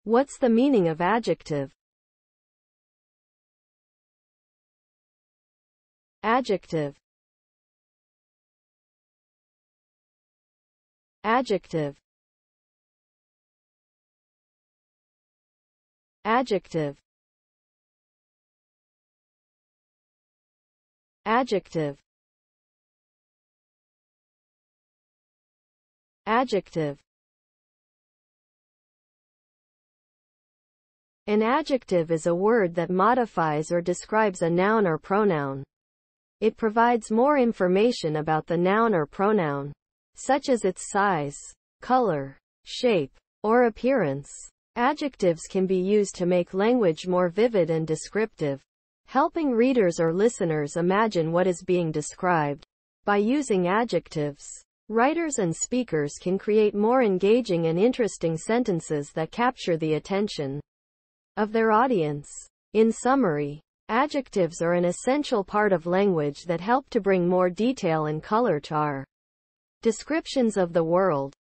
What's the meaning of adjective? Adjective. Adjective. Adjective. Adjective. Adjective. An adjective is a word that modifies or describes a noun or pronoun. It provides more information about the noun or pronoun, such as its size, color, shape, or appearance. Adjectives can be used to make language more vivid and descriptive, helping readers or listeners imagine what is being described. By using adjectives, writers and speakers can create more engaging and interesting sentences that capture the attention of their audience. In summary, adjectives are an essential part of language that help to bring more detail and color to our descriptions of the world.